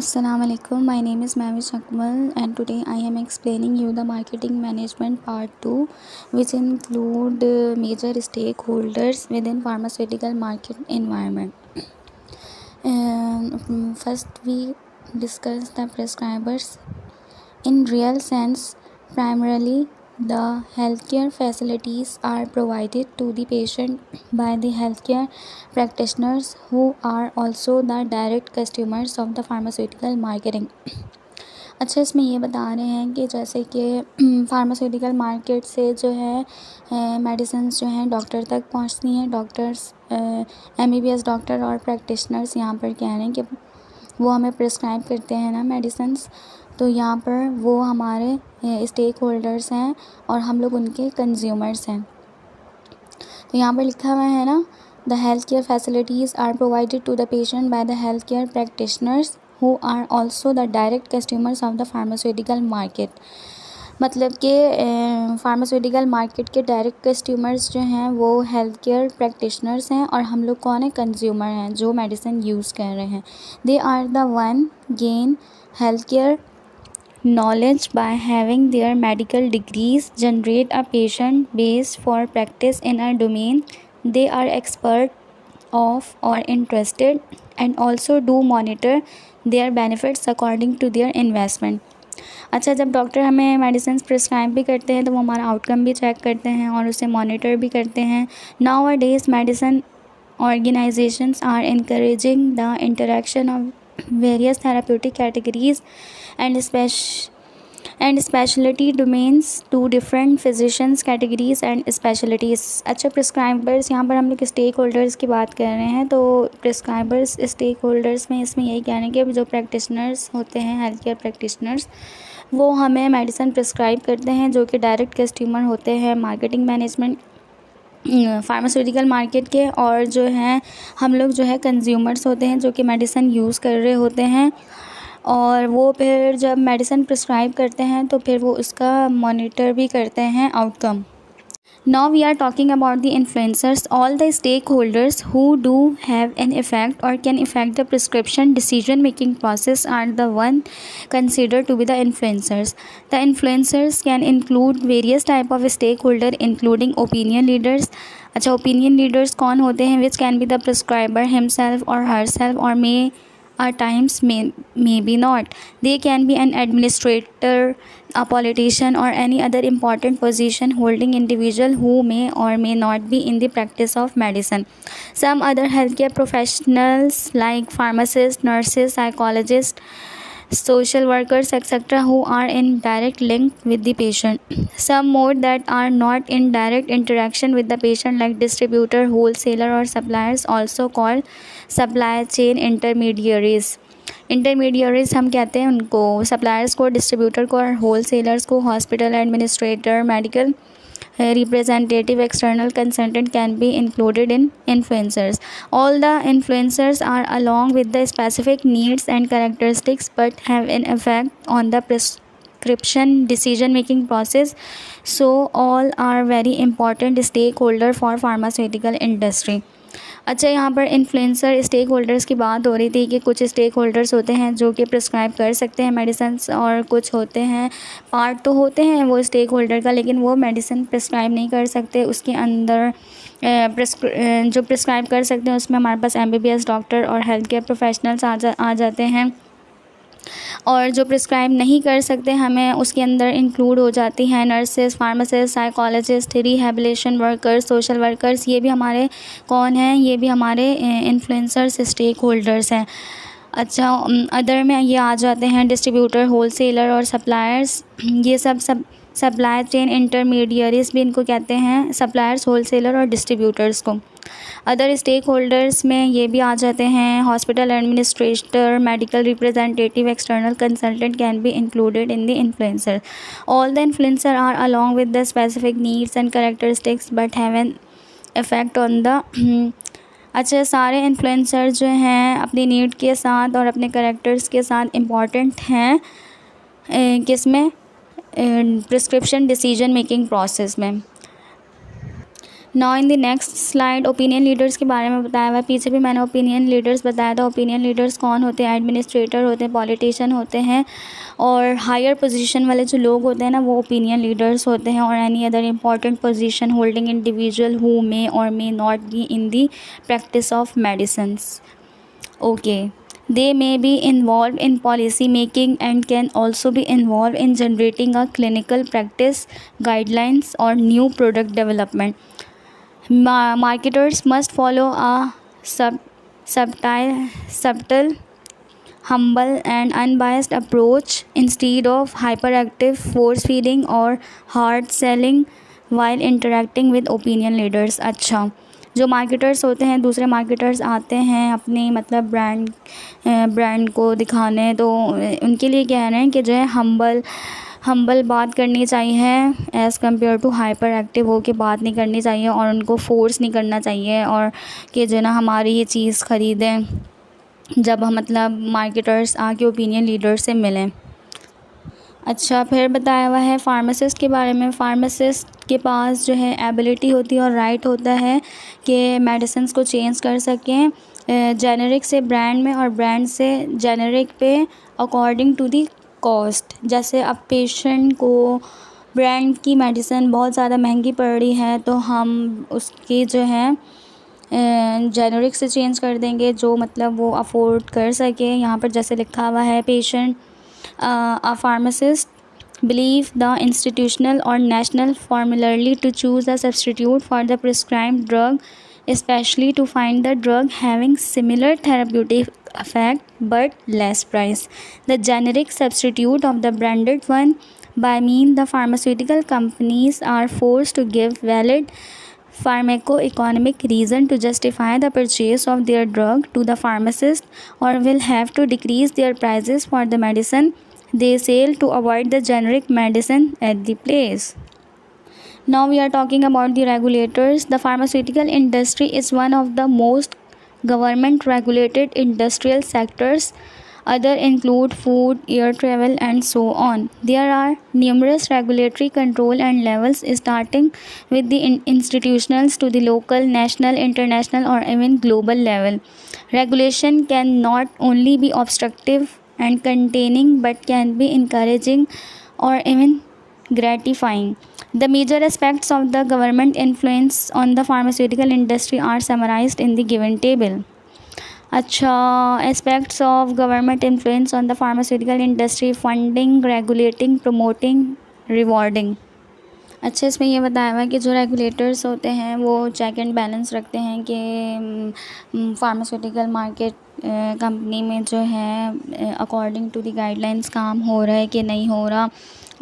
Assalamualaikum. My name is Mavish Akmal and today I am explaining you the marketing management part 2, which include major stakeholders within pharmaceutical market environment. First we discuss the prescribers. In real sense, primarily the healthcare facilities are provided to the patient by the healthcare practitioners who are also the direct customers of the pharmaceutical marketing. अच्छा, इसमें ये बता रहे हैं कि जैसे कि pharmaceutical market से जो है मेडिसिन्स जो हैं डॉक्टर तक पहुंचती हैं। डॉक्टर्स MBBS डॉक्टर और प्रैक्टिशनर्स यहाँ पर कह रहे हैं कि वो हमें प्रिस्क्राइब करते हैं ना मेडिसिन्स, तो यहाँ पर वो हमारे स्टेक होल्डर्स हैं और हम लोग उनके कंज्यूमर्स हैं। तो यहाँ पर लिखा हुआ है ना, the health care facilities are provided to the patient by the health care practitioners who are also the direct customers of the pharmaceutical market. मतलब कि फार्मास्यूटिकल मार्केट के डायरेक्ट कस्टमर्स जो हैं वो हेल्थ केयर प्रैक्टिशनर्स हैं और हम लोग कौन है, कंज्यूमर हैं जो मेडिसिन यूज़ कर रहे हैं। They are the one gain health care knowledge by having their medical degrees, generate a patient base for practice in a domain they are expert of or interested, and also do monitor their benefits according to their investment. अच्छा, जब doctor हमें medicine prescribe भी करते हैं तो वो हमारा outcome भी चेक करते हैं और उसे मॉनिटर भी करते हैं। Now a days medicine organizations are encouraging the interaction of various therapeutic categories and specialty domains to different physicians categories and specialties. अच्छा, प्रिस्क्राइबर्स, यहाँ पर हम लोग स्टेक होल्डर्स की बात कर रहे हैं। तो प्रिस्क्राइबर्स स्टेक होल्डर्स में इसमें यही कहना है कि जो प्रैक्टिशनर्स होते हैं, हेल्थ केयर प्रैक्टिशनर्स, वो हमें मेडिसिन प्रिस्क्राइब करते हैं जो कि डायरेक्ट कस्टमर होते हैं मार्केटिंग मैनेजमेंट फार्मास्यूटिकल मार्केट के, और जो हैं हम लोग जो है कंज्यूमर्स होते हैं जो कि मेडिसिन यूज़ कर रहे होते हैं, और वो फिर जब मेडिसिन प्रिस्क्राइब करते हैं तो फिर वो उसका मॉनिटर भी करते हैं outcome. Now we are talking about the influencers. All the stakeholders who do have an effect or can affect the prescription decision making process are the one considered to be the influencers. The influencers can include various type of stakeholder including opinion leaders. अच्छा, opinion leaders कौन होते हैं? Which can be the prescriber himself or herself, or may at times maybe not. They can be an administrator, a politician, or any other important position holding individual who may or may not be in the practice of medicine. Some other healthcare professionals like pharmacists, nurses, psychologists, social workers, etc., who are in direct link with the patient. Some more that are not in direct interaction with the patient, like distributor, wholesaler, or suppliers, also called supply chain intermediaries. Intermediaries हम कहते हैं उनको, suppliers को, distributor को और wholesalers को। Hospital administrator, medical representative, external consultant can be included in influencers. All the influencers are along with the specific needs and characteristics but have an effect on the prescription decision making process, so all are very important stakeholder for pharmaceutical industry. अच्छा, यहाँ पर influencer stake holders की बात हो रही थी कि कुछ स्टेक होल्डर्स होते हैं जो कि प्रिस्क्राइब कर सकते हैं मेडिसिन, और कुछ होते हैं, पार्ट तो होते हैं वो स्टेक होल्डर का, लेकिन वो मेडिसिन प्रिस्क्राइब नहीं कर सकते। उसके अंदर जो प्रिस्क्राइब कर सकते हैं उसमें हमारे पास MBBS डॉक्टर और हेल्थ केयर प्रोफेशनल्स आ जाते हैं, और जो प्रिस्क्राइब नहीं कर सकते हमें उसके अंदर इंक्लूड हो जाती हैं nurses, pharmacist, psychologist, rehabilitation workers, social workers. ये भी हमारे कौन हैं? ये भी हमारे इन्फ्लुएंसर्स स्टेक होल्डर्स हैं। अच्छा, अदर में ये आ जाते हैं डिस्ट्रीब्यूटर, होलसेलर और सप्लायर्स। ये सब सप्लाई चेन इंटरमीडियरीज भी इनको कहते हैं, सप्लायर्स, होलसेलर और डिस्ट्रीब्यूटर्स को। अदर स्टेक होल्डर्स में ये भी आ जाते हैं hospital administrator, medical representative, external consultant can be included in the influencer. All the influencer are along with the specific needs and characteristics but have an effect on the अच्छा, सारे influencer जो हैं अपनी नीड के साथ और अपने characters के साथ इम्पॉर्टेंट हैं किस में, प्रिस्क्रिप्शन डिसीजन मेकिंग प्रोसेस में। Now in the next slide opinion leaders के बारे में बताया हुआ है। पीछे भी मैंने ओपिनियन लीडर्स बताया था। ओपिनियन लीडर्स कौन होते हैं? एडमिनिस्ट्रेटर होते हैं, पॉलिटिशियन होते हैं, और हायर पोजीशन वाले जो लोग होते हैं ना, वो ओपिनियन लीडर्स होते हैं। और any other important position holding individual who may or may not be in the practice of medicines. Okay, they may be involved in policy making and can also be involved in generating a clinical practice guidelines or new product development. Marketers must follow a subtle, humble and unbiased approach instead of hyperactive force feeding or hard selling while interacting with opinion leaders. अच्छा, जो marketers होते हैं, दूसरे marketers आते हैं अपनी मतलब brand को दिखाने, तो उनके लिए क्या है ना कि जो है हम्बल बात करनी चाहिए as compare to hyper active हो के बात नहीं करनी चाहिए, और उनको फोर्स नहीं करना चाहिए और कि जो है ना हमारी ये चीज़ ख़रीदें, जब हम मतलब मार्केटर्स आके ओपिनियन लीडर से मिलें। अच्छा, फिर बताया हुआ है फार्मासिस्ट के बारे में। फार्मासिस्ट के पास जो है एबिलिटी होती है और राइट होता है कि मेडिसिन्स को चेंज कर सकें जेनेरिक से ब्रांड में और ब्रांड से जेनेरिक पे अकॉर्डिंग टू दी कॉस्ट। जैसे अब पेशेंट को ब्रांड की मेडिसिन बहुत ज़्यादा महंगी पड़ रही है, तो हम उसकी जो है जेनेरिक से चेंज कर देंगे जो मतलब वो अफोर्ड कर सके। यहाँ पर जैसे लिखा हुआ है, patient a pharmacist believe the institutional or national formulary to choose a substitute for the prescribed drug, especially to find the drug having similar therapeutic effect but less price. The generic substitute of the branded one, by mean the pharmaceutical companies are forced to give valid pharmacoeconomic reason to justify the purchase of their drug to the pharmacist, or will have to decrease their prices for the medicine they sell to avoid the generic medicine at the place. Now we are talking about the regulators. The pharmaceutical industry is one of the most government regulated industrial sectors. Other include food, air travel and so on. There are numerous regulatory control and levels, starting with the institutionals to the local, national, international or even global level. Regulation can not only be obstructive and containing but can be encouraging or even gratifying. The major aspects of the government influence on the pharmaceutical industry are summarized in the given table. अच्छा, aspects of government influence on the pharmaceutical industry: funding, regulating, promoting, rewarding. अच्छा, इसमें ये बताया हुआ है कि जो regulators होते हैं वो चेक एंड बैलेंस रखते हैं कि फार्मास्यूटिकल मार्केट कंपनी में जो है अकॉर्डिंग टू द गाइडलाइंस काम हो रहा है कि नहीं हो रहा।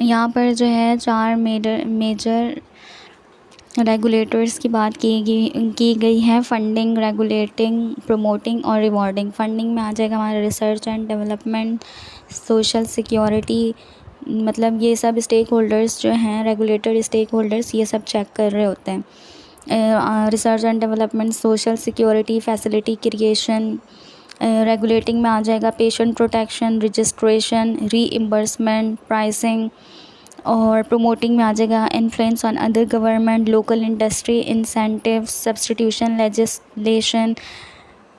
यहाँ पर जो है 4 मेजर रेगुलेटर्स की बात की गई है: फंडिंग, रेगुलेटिंग, प्रमोटिंग और रिवॉर्डिंग। फंडिंग में आ जाएगा हमारा research and development, social security, मतलब ये सब स्टेक होल्डर्स जो हैं, रेगुलेटर स्टेक होल्डर्स, ये सब चेक कर रहे होते हैं। Research and development, social security, facility creation. Regulating में आ जाएगा patient protection, registration, reimbursement, pricing. और प्रोमोटिंग में आ जाएगा influence on other government, local industry, incentive, substitution legislation,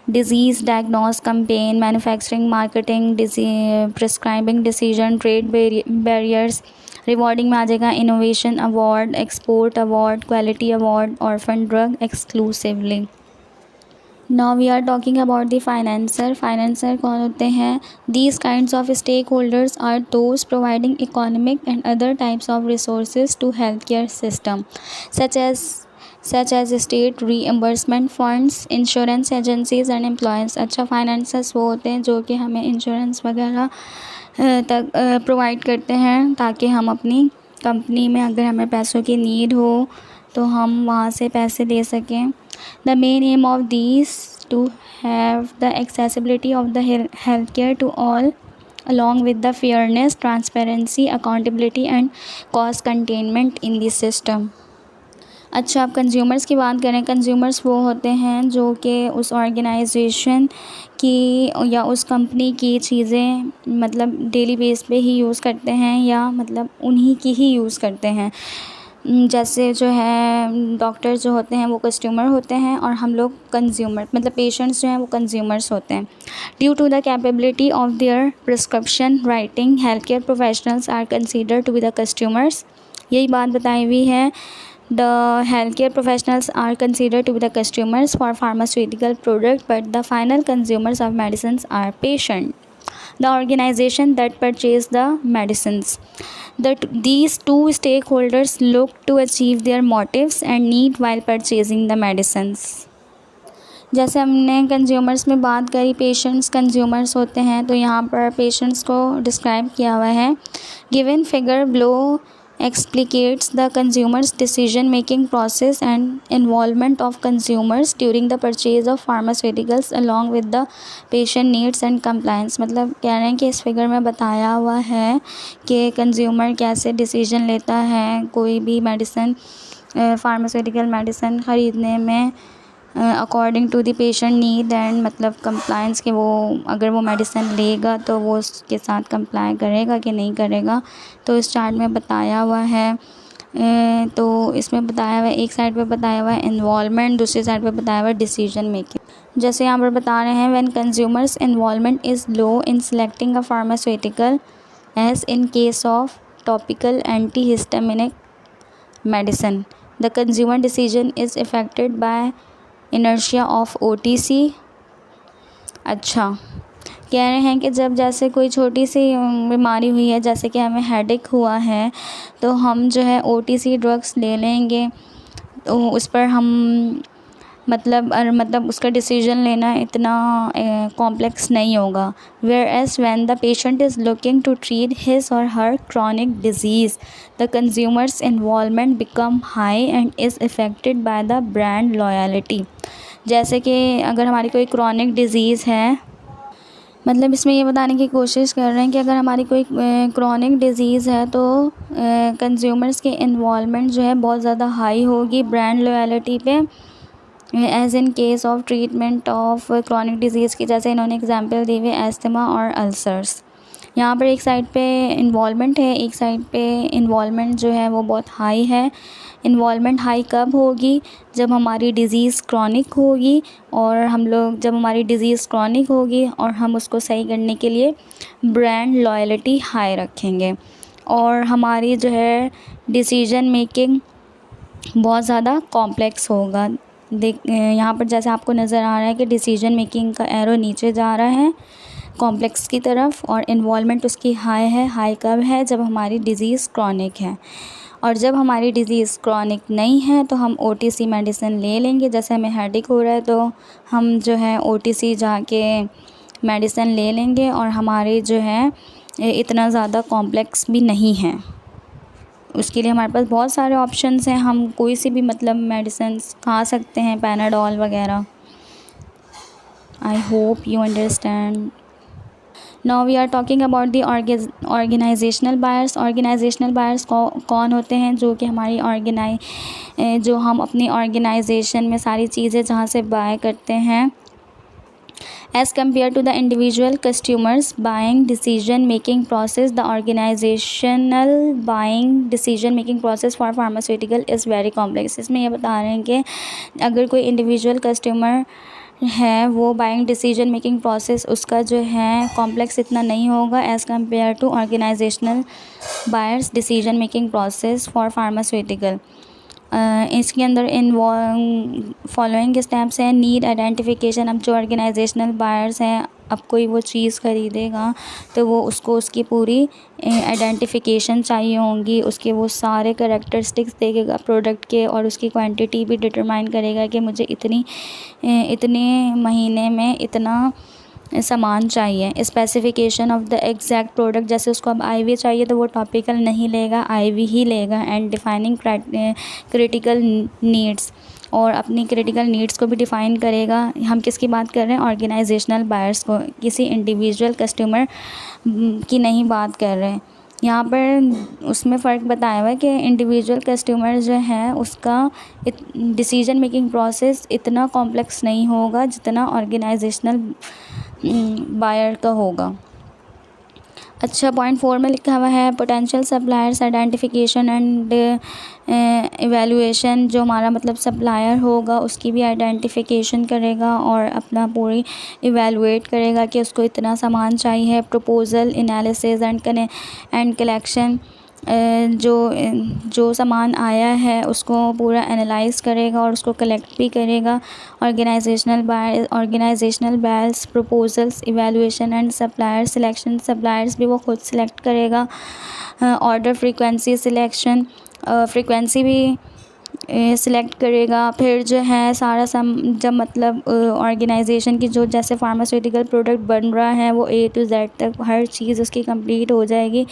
disease diagnose campaign, manufacturing, marketing, prescribing decision, trade barriers. Rewarding में आ जाएगा innovation award, export award, quality award, orphan drug exclusively. Now we are talking about the financer. Financer कौन होते हैं? These kinds of stake holders are those providing economic and other types of resources to health care system, such as state reimbursement funds, insurance agencies and employers. अच्छा, financiers वो होते हैं जो कि हमें इंश्योरेंस वगैरह तक प्रोवाइड करते हैं ताकि हम अपनी कंपनी में अगर हमें पैसों की नीड हो तो हम वहाँ से पैसे ले सकें। The main aim of these to have the accessibility of the healthcare to all, along with the fairness, transparency, accountability and cost containment in the system. अच्छा, अब कंज्यूमर्स की बात करें। कंज्यूमर्स वो होते हैं जो कि उस ऑर्गेनाइजेशन की या उस कंपनी की चीज़ें मतलब डेली बेस पे ही यूज़ करते हैं या मतलब उन्हीं की ही यूज़ करते हैं। जैसे जो है डॉक्टर जो होते हैं वो कस्टमर होते हैं और हम लोग कंज्यूमर, मतलब पेशेंट्स जो हैं वो कंज्यूमर्स होते हैं। Due to the capability of their prescription writing, health care professionals are consider to be the customers. यही बात बताई हुई है। The health care professionals are consider to be the customers for pharmaceutical product, but the final consumers of medicine are patient, the organization that purchase the medicines. These two stakeholders look to achieve their motives and need while purchasing the medicines. जैसे हमने consumers में बात करी, patients consumers होते हैं, तो यहाँ पर पेशेंट्स को डिस्क्राइब किया हुआ है। Given figure below explicates the consumer's decision making process and involvement of consumers during the purchase of pharmaceuticals along with the patient needs and compliance। मतलब कह रहे हैं कि इस फिगर में बताया हुआ है कि कंज्यूमर कैसे डिसीजन लेता है कोई भी मेडिसिन, फार्मास्यूटिकल मेडिसिन ख़रीदने में according to the patient need and, मतलब कंप्लाइंस के वो अगर वो मेडिसिन लेगा तो वो उसके साथ कंप्लाई करेगा कि नहीं करेगा। तो इस चार्ट में बताया हुआ है। तो इसमें बताया हुआ है, एक साइड पे बताया हुआ है इन्वॉल्वमेंट, दूसरी साइड पे बताया हुआ है डिसीजन मेकिंग। जैसे यहाँ पर बता रहे हैं when consumers involvement is low in selecting a pharmaceutical as in case of topical antihistaminic medicine, the consumer decision is affected by inertia of OTC। अच्छा, कह रहे हैं कि जब जैसे कोई छोटी सी बीमारी हुई है, जैसे कि हमें हेडेक हुआ है, तो हम जो है OTC ड्रग्स ले लेंगे, तो उस पर हम मतलब उसका डिसीजन लेना इतना कॉम्प्लेक्स नहीं होगा। Whereas when the patient is looking to treat his or her chronic disease, the consumers involvement become high and is affected by the brand loyalty. जैसे कि अगर हमारी कोई क्रॉनिक डिज़ीज़ है, मतलब इसमें ये बताने की कोशिश कर रहे हैं कि अगर हमारी कोई क्रॉनिक डिज़ीज़ है तो कंज्यूमर्स के इन्वॉल्वमेंट जो है बहुत ज़्यादा हाई होगी ब्रांड लॉयल्टी पे, as in case of treatment of chronic disease की। जैसे इन्होंने एग्जांपल दी हुई एस्थमा और अल्सर्स। यहाँ पर एक साइड पे इन्वॉल्वमेंट है, एक साइड पे इन्वॉल्वमेंट जो है वो बहुत हाई है। इन्वॉल्वमेंट हाई कब होगी? जब हमारी डिज़ीज़ क्रॉनिक होगी, और हम लोग जब हमारी डिज़ीज़ क्रॉनिक होगी और हम उसको सही करने के लिए ब्रांड लॉयल्टी हाई रखेंगे, और हमारी जो है डिसीजन मेकिंग बहुत ज़्यादा कॉम्प्लेक्स होगा। यहाँ पर जैसे आपको नज़र आ रहा है कि डिसीजन मेकिंग का एरो नीचे जा रहा है कॉम्प्लेक्स की तरफ, और इन्वॉल्वमेंट उसकी हाई है। हाई कब है? जब हमारी डिज़ीज़ क्रॉनिक है, और जब हमारी डिज़ीज़ क्रॉनिक नहीं है तो हम OTC मेडिसिन ले लेंगे। जैसे हमें हेडेक हो रहा है तो हम जो है OTC जाके मेडिसिन ले लेंगे, और हमारे जो है इतना ज़्यादा कॉम्प्लेक्स भी नहीं है। उसके लिए हमारे पास बहुत सारे ऑप्शंस हैं, हम कोई सी भी मतलब मेडिसिन खा सकते हैं, पैनाडोल वगैरह। I hope you understand. Now we are talking about the organizational buyers. Organizational buyers कौन होते हैं? जो कि हमारी जो हम अपनी ऑर्गेनाइजेशन में सारी चीज़ें जहाँ से बाय करते हैं, as compared to the individual customers buying decision making process, the organizational buying decision making process for pharmaceutical is very complex। इसमें ये बता रहे हैं कि अगर कोई इंडिविजुअल कस्टमर है, वो बाइंग डिसीजन मेकिंग प्रोसेस उसका जो है कॉम्प्लेक्स इतना नहीं होगा as compare to organizational buyers decision making process for pharmaceutical. इसके अंदर फॉलोइंग स्टेप्स हैं। Need identification. अब जो ऑर्गेनाइजेशनल बायर्स हैं, अब कोई वो चीज़ ख़रीदेगा तो वो उसको उसकी पूरी आइडेंटिफिकेशन चाहिए होंगी, उसके वो सारे करैक्टरिस्टिक्स देखेगा प्रोडक्ट के, और उसकी क्वांटिटी भी डिटरमाइन करेगा कि मुझे इतने महीने में इतना सामान चाहिए। Specification of the exact product. जैसे उसको अब IV चाहिए तो वो टॉपिकल नहीं लेगा, IV ही लेगा। एंड डिफाइनिंग क्रिटिकल नीड्स, और अपनी क्रिटिकल नीड्स को भी डिफ़ाइन करेगा। हम किसकी बात कर रहे हैं? ऑर्गेनाइजेशनल बायर्स को, किसी इंडिविजुअल कस्टमर की नहीं बात कर रहे हैं। यहाँ पर उसमें फ़र्क बताया हुआ है कि इंडिविजुअल कस्टमर जो है उसका डिसीजन मेकिंग प्रोसेस इतना कॉम्प्लेक्स नहीं होगा जितना ऑर्गेनाइजेशनल बायर का होगा। अच्छा, पॉइंट 4 में लिखा हुआ है potential suppliers identification and evaluation. जो हमारा मतलब सप्लायर होगा उसकी भी आइडेंटिफिकेशन करेगा और अपना पूरी इवैल्यूएट करेगा कि उसको इतना सामान चाहिए। प्रपोजल एनालिसिस एंड कलेक्शन, जो सामान आया है उसको पूरा एनालाइज करेगा और उसको कलेक्ट भी करेगा। Organizational buyers, proposals, evaluation and supplier selection, suppliers भी वो खुद सिलेक्ट करेगा। ऑर्डर फ्रीक्वेंसी सिलेक्शन, फ्रीक्वेंसी भी सिलेक्ट करेगा। फिर जो है सारा जब मतलब ऑर्गेनाइजेशन की जो जैसे फार्मास्यूटिकल प्रोडक्ट बन रहा है वो A to Z तक हर चीज़ उसकी कंप्लीट हो जाएगी,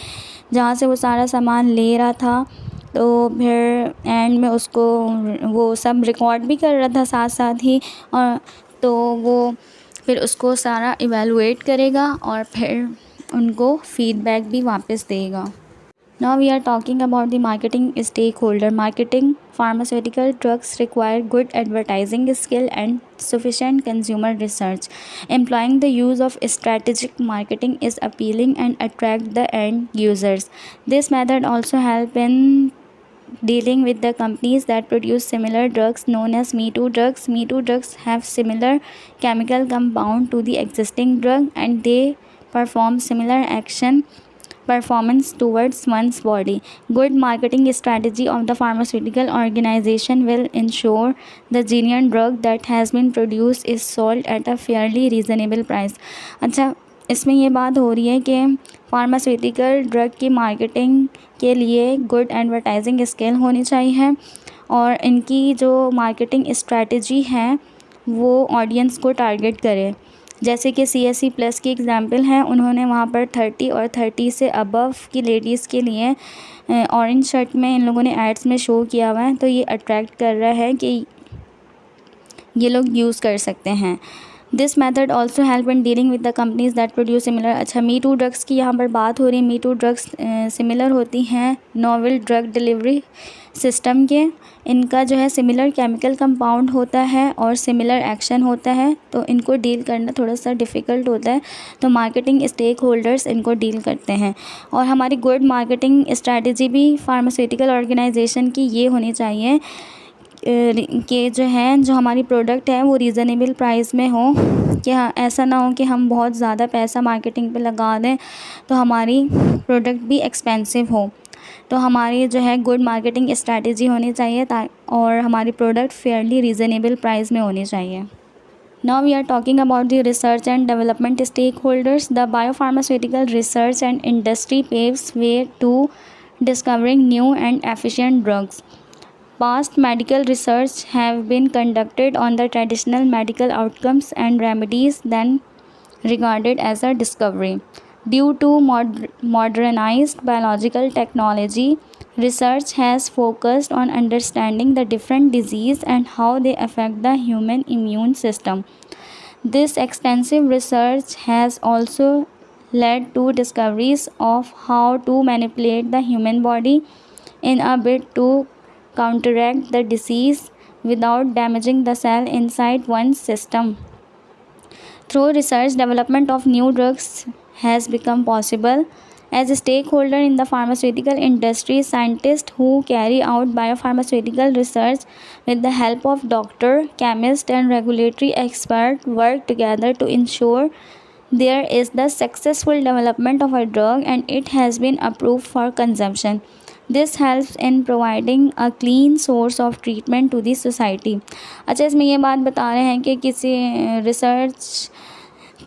जहाँ से वो सारा सामान ले रहा था। तो फिर एंड में उसको वो सब रिकॉर्ड भी कर रहा था साथ साथ ही, और तो वो फिर उसको सारा इवैल्यूएट करेगा और फिर उनको फीडबैक भी वापस देगा। Now we are talking about the marketing stakeholder. Marketing pharmaceutical drugs require good advertising skill and sufficient consumer research. Employing the use of strategic marketing is appealing and attract the end users. This method also help in dealing with the companies that produce similar drugs known as me too drugs. Me too drugs have similar chemical compound to the existing drug and they perform similar action performance towards one's body. Good marketing strategy of the pharmaceutical organization will ensure the genuine drug that has been produced is sold at a fairly reasonable price. अच्छा, इसमें ये बात हो रही है कि pharmaceutical drug की marketing के लिए गुड एडवर्टाइजिंग स्किल होनी चाहिए और इनकी जो मार्केटिंग स्ट्रैटेजी है वो ऑडियंस को टारगेट करे। जैसे कि CSE+ की एग्ज़ाम्पल है, उन्होंने वहाँ पर 30 और 30 से अबव की लेडीज़ के लिए ऑरेंज शर्ट में इन लोगों ने एड्स में शो किया हुआ है, तो ये अट्रैक्ट कर रहा है कि ये लोग यूज़ कर सकते हैं। This method also help in dealing with the companies that produce similar. अच्छा, मी टू ड्रग्स की यहाँ पर बात हो रही है। मी टू ड्रग्स सिमिलर होती हैं नोवेल ड्रग डिलीवरी सिस्टम के। इनका जो है सिमिलर केमिकल कंपाउंड होता है और सिमिलर एक्शन होता है, तो इनको डील करना थोड़ा सा डिफ़िकल्ट होता है, तो मार्केटिंग स्टेक होल्डर्स इनको डील करते हैं। और हमारी गुड मार्केटिंग स्ट्रैटेजी भी फार्मास्यूटिकल ऑर्गेनाइजेशन की ये होनी चाहिए कि जो है जो हमारी प्रोडक्ट है वो रीज़नेबल प्राइस में हो, कि हाँ ऐसा ना हो कि हम बहुत ज़्यादा पैसा मार्केटिंग पे लगा दें तो हमारी प्रोडक्ट भी एक्सपेंसिव हो। तो हमारी जो है गुड मार्केटिंग स्ट्रैटेजी होनी चाहिए और हमारी प्रोडक्ट फेयरली रीज़नेबल प्राइस में होनी चाहिए। Now we are talking about the research and development stakeholders. The biopharmaceutical research and industry paves way to discovering new and efficient drugs. Past medical research have been conducted on the traditional medical outcomes and remedies then regarded as a discovery. Due to modernized biological technology, research has focused on understanding the different diseases and how they affect the human immune system. This extensive research has also led to discoveries of how to manipulate the human body in a bid to counteract the disease without damaging the cell inside one's system. Through research, development of new drugs has become possible. As a stakeholder in the pharmaceutical industry, scientists who carry out biopharmaceutical research with the help of doctor, chemist and regulatory expert work together to ensure there is the successful development of a drug and it has been approved for consumption. This helps in providing a clean source of treatment to the society. अच्छा, इसमें ये बात बता रहे हैं कि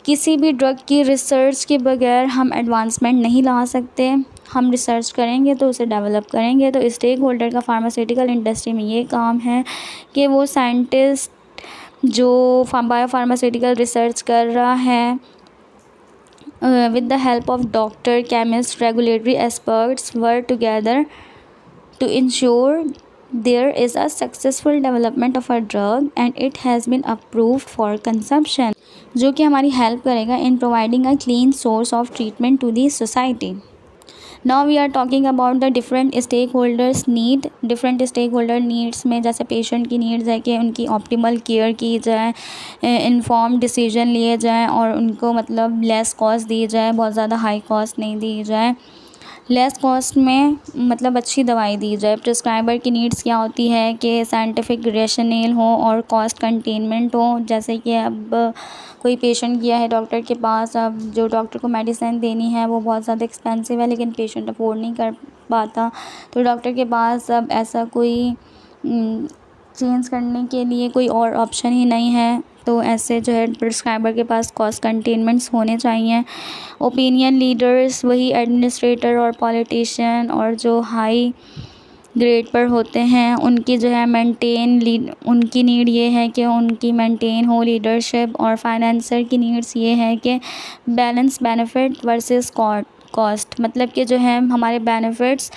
किसी भी ड्रग की रिसर्च के बगैर हम एडवांसमेंट नहीं ला सकते। हम रिसर्च करेंगे तो उसे डेवलप करेंगे। तो स्टेक होल्डर का फार्मास्यूटिकल इंडस्ट्री में ये काम है कि वो साइंटिस्ट जो बायोफार्मास्यूटिकल रिसर्च कर रहा है with the help of doctor, chemist, regulatory experts work together to ensure there is a successful development of a drug and it has been approved for consumption, जो कि हमारी हेल्प करेगा in providing a clean source of treatment to the society. Now we are talking about the different stake holders need. Different stake holder needs में जैसे patient की needs है कि उनकी ऑप्टिमल केयर की जाए, इन्फॉर्म डिसीजन लिए जाएँ और उनको मतलब लेस कॉस्ट दी जाए, बहुत ज़्यादा हाई कॉस्ट नहीं दी जाए। लेस कॉस्ट में मतलब अच्छी दवाई दी जाए। प्रिस्क्राइबर की नीड्स क्या होती है कि साइंटिफिक रेशनेल हो और कॉस्ट कंटेनमेंट हो। जैसे कि अब कोई पेशेंट गया है डॉक्टर के पास, अब जो डॉक्टर को मेडिसिन देनी है वो बहुत ज़्यादा एक्सपेंसिव है लेकिन पेशेंट अफोर्ड नहीं कर पाता, तो डॉक्टर के पास अब ऐसा कोई चेंज करने के लिए कोई और ऑप्शन ही नहीं है, तो ऐसे जो है प्रिस्क्राइबर के पास कॉस्ट कंटेनमेंट्स होने चाहिए। ओपिनियन लीडर्स वही एडमिनिस्ट्रेटर और पॉलिटिशियन और जो हाई ग्रेड पर होते हैं उनकी जो है उनकी नीड ये है कि उनकी मेंटेन हो लीडरशिप। और फाइनेंसर की नीड्स ये है कि बैलेंस बेनिफिट वर्सेस कॉस्ट, मतलब कि जो है हमारे बेनिफिट्स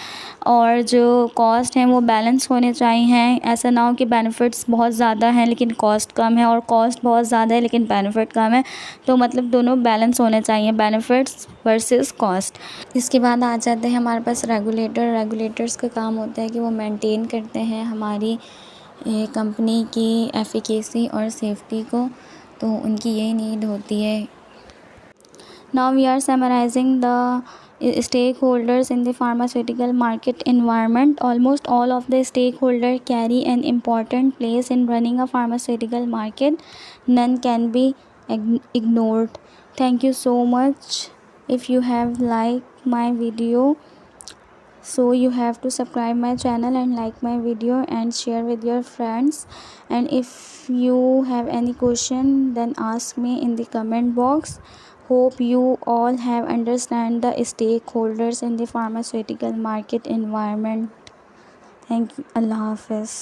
और जो कॉस्ट हैं वो बैलेंस होने चाहिए। ऐसा ना हो कि बेनिफिट्स बहुत ज़्यादा हैं लेकिन कॉस्ट कम है और कॉस्ट बहुत ज़्यादा है लेकिन बेनिफिट कम है, तो मतलब दोनों बैलेंस होने चाहिए, बेनिफिट्स वर्सेस कॉस्ट। इसके बाद आ जाते हैं हमारे पास रेगुलेटर्स का काम होता है कि वो मेंटेन करते हैं हमारी कंपनी की एफिकेसी और सेफ्टी को, तो उनकी यही नीड होती है। Now we are summarizing the stakeholders in the pharmaceutical market environment. Almost all of the stakeholders carry an important place in running a pharmaceutical market. None can be ignored. Thank you so much. If you have liked my video, so you have to subscribe my channel and like my video and share with your friends. And if you have any question, then ask me in the comment box. Hope you all have understand the stakeholders in the pharmaceutical market environment. Thank you. Allah Hafiz.